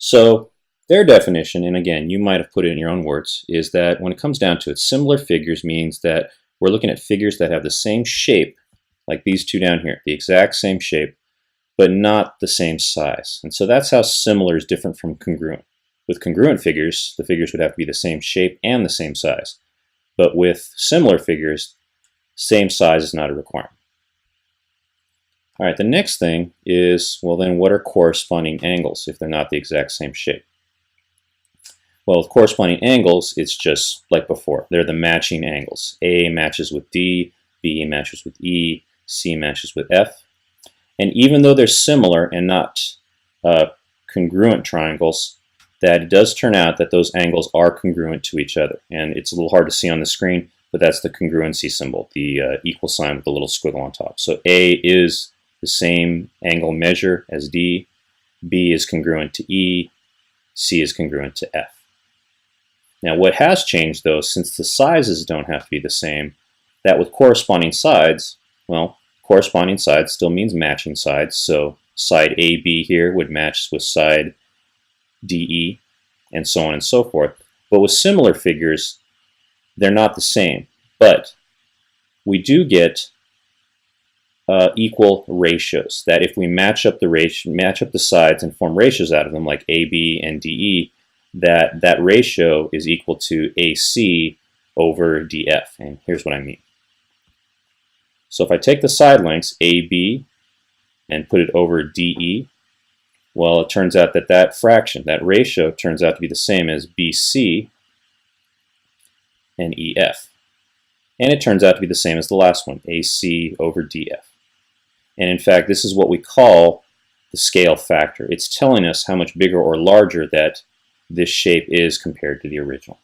So their definition, and again, you might have put it in your own words, is that when it comes down to it, similar figures means that we're looking at figures that have the same shape, like these two down here, the exact same shape, but not the same size. And so that's how similar is different from congruent. With congruent figures, the figures would have to be the same shape and the same size. But with similar figures, same size is not a requirement. All right, the next thing is, well then, what are corresponding angles if they're not the exact same shape? Well, with corresponding angles, it's just like before. They're the matching angles. A matches with D, B matches with E, C matches with F. And even though they're similar and not congruent triangles, that it does turn out that those angles are congruent to each other. And it's a little hard to see on the screen, but that's the congruency symbol, the equal sign with the little squiggle on top. So A is the same angle measure as D, B is congruent to E, C is congruent to F. Now what has changed though, since the sizes don't have to be the same, that with corresponding sides, well, corresponding sides still means matching sides, so side AB here would match with side DE, and so on and so forth. But with similar figures, they're not the same, but we do get equal ratios, that if we match up the sides and form ratios out of them, like AB and DE, that ratio is equal to AC over DF. And here's what I mean. So if I take the side lengths AB and put it over DE, well, it turns out that that fraction, that ratio, turns out to be the same as BC and EF. And it turns out to be the same as the last one, AC over DF. And in fact, this is what we call the scale factor. It's telling us how much bigger or larger that this shape is compared to the original.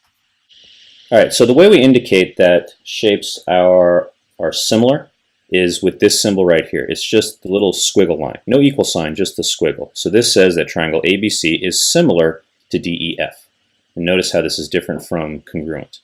All right, so the way we indicate that shapes are similar is with this symbol right here. It's just the little squiggle line. No equal sign, just the squiggle. So this says that triangle ABC is similar to DEF. And notice how this is different from congruent.